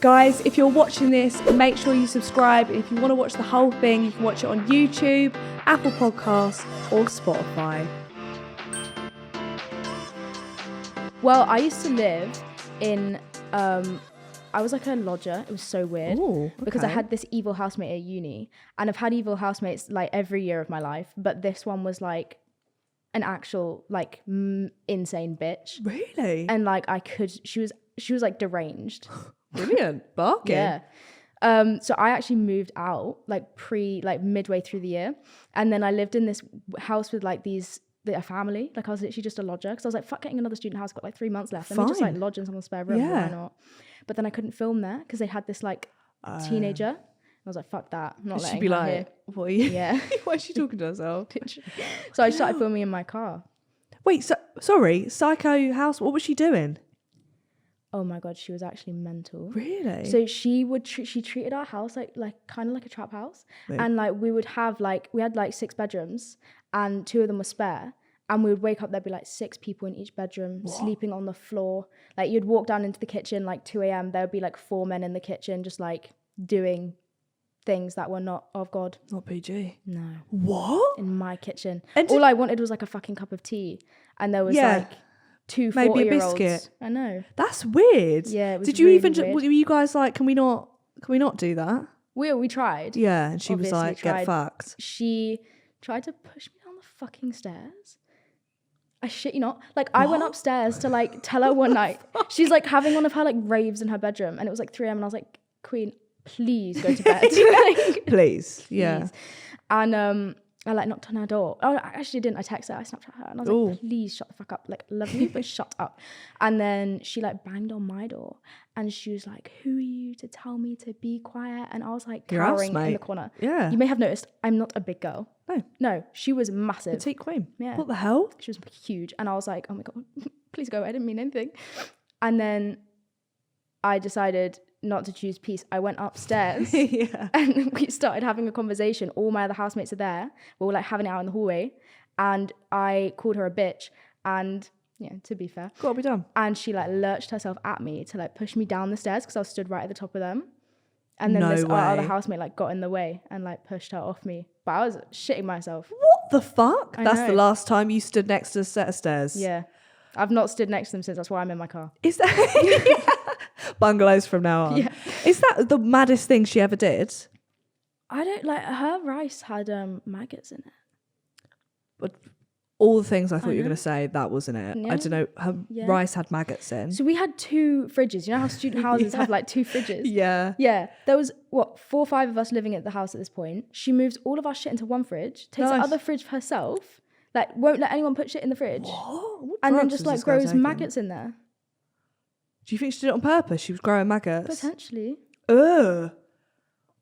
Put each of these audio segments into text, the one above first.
Guys, if you're watching this, make sure you subscribe. If you want to watch the whole thing, you can watch it on YouTube, Apple Podcasts, or Spotify. Well, I used to live in, I was like a lodger. It was so weird. Ooh, because I okay. had this evil housemate at uni. And I've had evil housemates like every year of my life. But this one was like an actual like insane bitch. Really? And like she was like deranged. Brilliant. Bargain. Yeah. So I actually moved out like midway through the year, and then I lived in this house with like a family. Like I was literally just a lodger because I was like, fuck getting another student house. Got like 3 months left. Let me just like lodge in someone's spare room. Yeah. Why not? But then I couldn't film there because they had this like teenager. I was like, fuck that. I'm not letting She'd be her like, here. what are you? Yeah. Why is she talking to herself? So I started filming in my car. Wait, sorry, Psycho House, what was she doing? Oh my god, she was actually mental. Really? So she treated our house like kind of like a trap house. Wait. And like we had like 6 bedrooms and 2 of them were spare, and we would wake up, there'd be like 6 people in each bedroom sleeping on the floor. Like you'd walk down into the kitchen like 2 a.m, there would be like 4 men in the kitchen just like doing things that were not of God. Not PG. No. What? In my kitchen. And all I wanted was like a fucking cup of tea, and there was like 2 maybe a 40-year-olds. biscuit. I know. That's weird. Yeah, it was Did you really even weird. were you guys like, can we not do that? We tried. Yeah, and she was Obviously like, tried. get fucked. She tried to push me down the fucking stairs. I shit you not. Like I went upstairs to like tell her one night. She's like having one of her like raves in her bedroom, and it was like 3 a.m, and I was like, Queen, please go to bed. Like, Please. Yeah. please. And I like knocked on her door. Oh, I actually didn't. I texted her. I Snapchat her, and I was like, please shut the fuck up. Like, love you, but shut up. And then she like banged on my door, and she was like, who are you to tell me to be quiet? And I was like Your cowering in housemate. the corner. Yeah. You may have noticed I'm not a big girl. No. No, she was massive. Petite queen. Yeah. What the hell? She was huge. And I was like, oh my God, please go. I didn't mean anything. And then I decided not to choose peace. I went upstairs Yeah. and we started having a conversation. All my other housemates are there. We were like having it out in the hallway. And I called her a bitch. And yeah, to be fair. Gotta be done. And she like lurched herself at me to like push me down the stairs because I was stood right at the top of them. And then No our other way. housemate like got in the way and like pushed her off me. But I was shitting myself. What the fuck? I That's know. the last time you stood next to a set of stairs. Yeah. I've not stood next to them since. That's why I'm in my car. Is that bungalows from now on? Yeah. Is that the maddest thing she ever did? I don't like her rice had maggots in it. But all the things I thought you were know. going to say, that wasn't it. Yeah. I don't know. Her Yeah. rice had maggots in. So we had 2 fridges. You know how student houses have like 2 fridges? Yeah. Yeah. There was 4 or 5 of us living at the house at this point. She moves all of our shit into one fridge, takes the Nice. other fridge for herself, like won't let anyone put shit in the fridge. What And then drugs just was like this girl grows taking? maggots in there. Do you think she did it on purpose? She was growing maggots. Potentially. Ugh.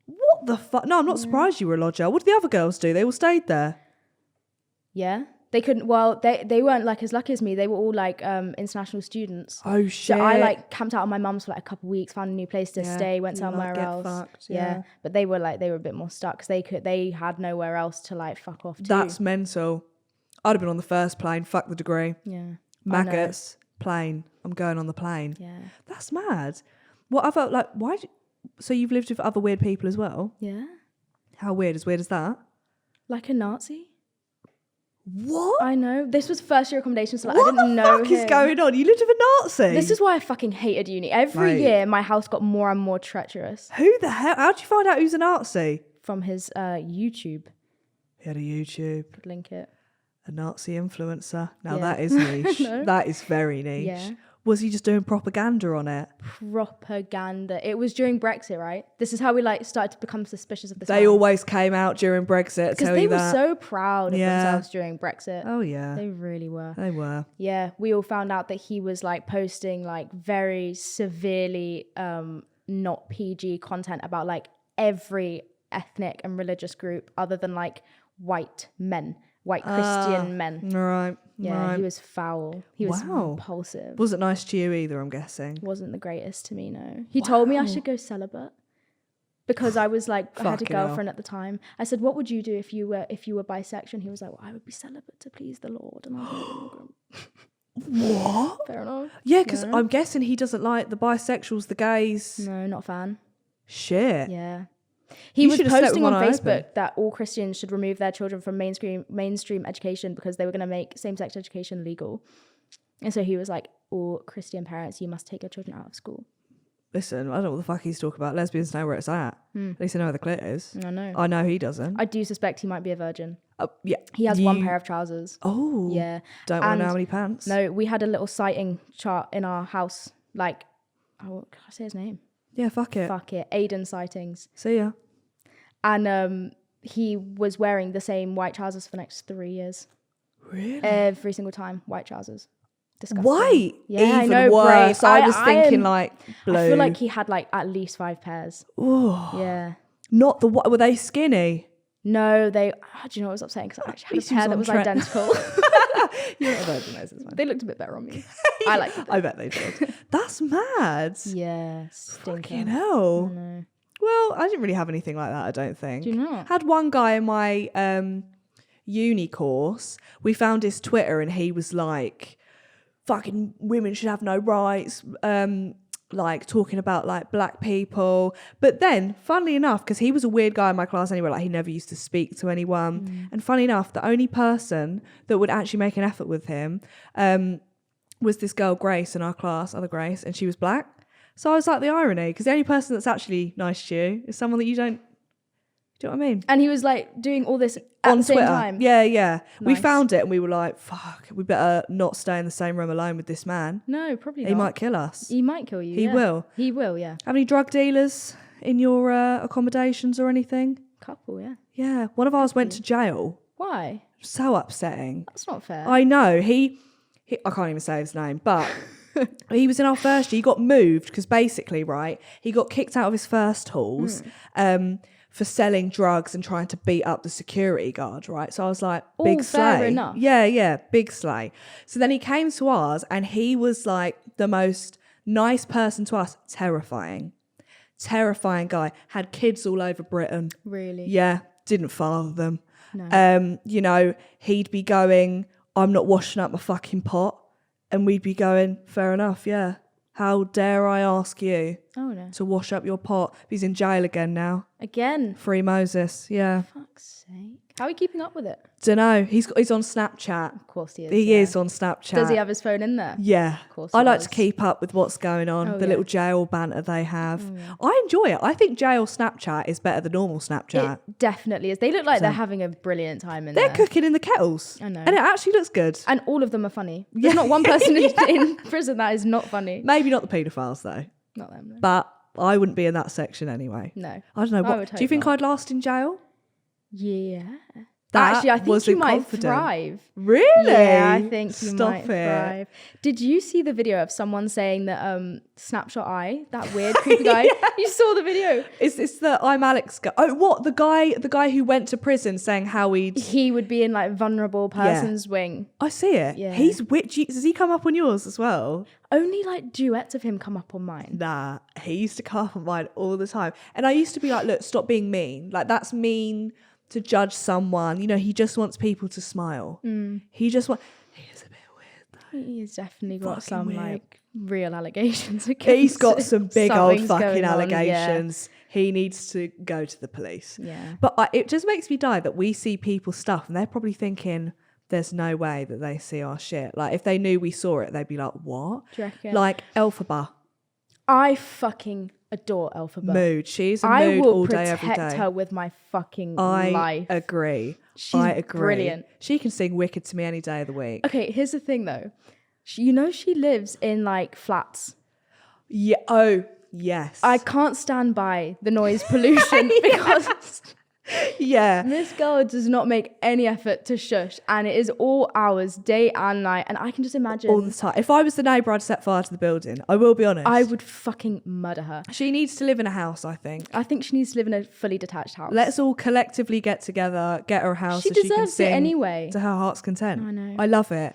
What the fuck? No, I'm not surprised you were a lodger. What did the other girls do? They all stayed there. Yeah. They couldn't, well, they weren't like as lucky as me. They were all like international students. Oh shit. So I like camped out on my mum's for like a couple of weeks, found a new place to Yeah, stay, went you, like, somewhere get else. fucked, yeah. yeah. But they were a bit more stuck because they had nowhere else to like fuck off to. That's mental. I'd have been on the first plane. Fuck the degree. yeah. Maggots. Plane. I'm going on the plane. Yeah. That's mad. What other, like, why? So you've lived with other weird people as well? Yeah. How weird? As weird as that? Like a Nazi. What? I know. This was first year accommodation, so like, What I didn't the know fuck is him. going on? You lived with a Nazi? This is why I fucking hated uni. Every Mate. year, my house got more and more treacherous Who the hell? How'd you find out who's a Nazi? from his YouTube. He had a YouTube. Could link it. A Nazi influencer. Now Yeah. that is niche. No. That is very niche. Yeah. Was he just doing propaganda on it? Propaganda. It was during Brexit, right? This is how we like started to become suspicious of this. They always came out during Brexit. because Tell they you were that. so proud of Yeah. themselves during Brexit. Oh yeah, They really were. they were. Yeah, we all found out that he was like posting like very severely not PG content about like every ethnic and religious group other than like white Christian men. Right. Yeah, right. he was foul. He was Wow. repulsive. Wasn't nice to you either, I'm guessing. Wasn't the greatest to me, no. He told me I Wow. should go celibate because I was like, I had a Fucking hell. girlfriend at the time. I said, what would you do if you were bisexual? And he was like, well, I would be celibate to please the Lord. And I was like, What? Fair enough. Yeah, because Fair enough. I'm guessing he doesn't like the bisexuals, the gays. No, not a fan. Shit. Yeah. He You was should have slept posting with on one eye Facebook open. that all Christians should remove their children from mainstream education because they were going to make same-sex education legal. And so he was like, all Christian parents, you must take your children out of school. Listen, I don't know what the fuck he's talking about. Lesbians know where it's at. At least they know where the clit is. I know. I know he doesn't. I do suspect he might be a virgin. Yeah. He has one pair of trousers. Oh. Yeah. Don't want to know And how many pants. No, we had a little sighting chart in our house. Like, oh, can I say his name? Yeah, fuck it. Fuck it. Aiden sightings. See ya. And he was wearing the same white trousers for the next 3 years. Really? Every single time, white trousers. Disgusting. White? Yeah, I Even know, worse. brave. I was thinking like blue. I feel like he had like at least 5 pairs. Ooh. Yeah. Not the what? Were they skinny? No, they. Do you know what was upsetting? Because I actually had a pair that was identical. You're not a virgin, it's fine. They looked a bit better on me. I liked it. I bet they did. That's mad. Yeah, stinker. Fucking hell. I know. Well, I didn't really have anything like that, I don't think. Do you not? Had one guy in my uni course, we found his Twitter and he was like, fucking women should have no rights, like talking about like black people. But then, funnily enough, because he was a weird guy in my class anyway, like he never used to speak to anyone. And funny enough, the only person that would actually make an effort with him was this girl, Grace, in our class, other Grace, and she was black. So I was like, the irony, because the only person that's actually nice to you is someone that you don't, do you know what I mean? And he was like doing all this at On the same Twitter. time. Yeah, yeah. We Nice. found it and we were like, fuck, we better not stay in the same room alone with this man. No, probably He not. might kill us. He might kill you. He yeah. will. He will, yeah. Have any drug dealers in your accommodations or anything? Couple, yeah. Yeah. One of ours went to jail. Why? So upsetting. That's not fair. I know. He I can't even say his name, but he was in our first year. He got moved because basically, right, he got kicked out of his first halls for selling drugs and trying to beat up the security guard, right? So I was like, big All fair slay. enough. Yeah, yeah, big slay. So then he came to ours and he was like the most nice person to us. Terrifying guy. Had kids all over Britain. Really? Yeah, didn't father them. No. You know, he'd be going, I'm not washing up my fucking pot. And we'd be going, fair enough, yeah. How dare I ask you Oh, no. to wash up your pot? He's in jail again now. Again? Free Moses, yeah. Fuck's sake. How are you keeping up with it? Dunno, he's on Snapchat. Of course he is. He yeah. is on Snapchat. Does he have his phone in there? Yeah. Of course I he like does. to keep up with what's going on, Oh, the yeah. little jail banter they have. I enjoy it. I think jail Snapchat is better than normal Snapchat. It definitely is. They look like they're having a brilliant time in They're there. cooking in the kettles. I know. And it actually looks good. And all of them are funny. There's not one person in prison that is not funny. Maybe not the paedophiles though. Not them. No. But I wouldn't be in that section anyway. No. I don't know. I What would do you hope think not. I'd last in jail? Yeah. That Actually, I think you wasn't might confident. thrive. Really? Yeah, I think you Stop might it. thrive. Did you see the video of someone saying that Snapshot Eye, that weird creepy guy? You saw the video. Is this the I'm Alex guy? Oh, what the guy who went to prison saying how He would be in like vulnerable person's wing. I see it. Yeah. He's witchy. Does he come up on yours as well? Only like duets of him come up on mine. Nah, he used to come up on mine all the time, and I used to be like, look, stop being mean. Like that's mean to judge someone. You know, he just wants people to smile. He just wants. He is a bit weird though. He's definitely got Fucking some weird. like real allegations against He's got some big old Something's fucking going on, yeah. allegations. He needs to go to the police. Yeah. But it just makes me die that we see people's stuff and they're probably thinking there's no way that they see our shit. Like if they knew we saw it, they'd be like, what? Do you reckon? Like Elphaba. I fucking adore Elphaba. Mood. She's a I mood will all day, protect every day. her with my fucking I life. agree. She's I agree. brilliant. She can sing Wicked to me any day of the week. Okay, here's the thing though. You know she lives in like flats. Yeah. Oh, yes. I can't stand by the noise pollution because yeah. this girl does not make any effort to shush, and it is all hours, day and night, and I can just imagine All the time. If I was the neighbour, I'd set fire to the building. I will be honest. I would fucking murder her. She needs to live in a house, I think. I think she needs to live in a fully detached house. Let's all collectively get together, get her a house She so she can deserves it sing anyway. to her heart's content. I know. I love it.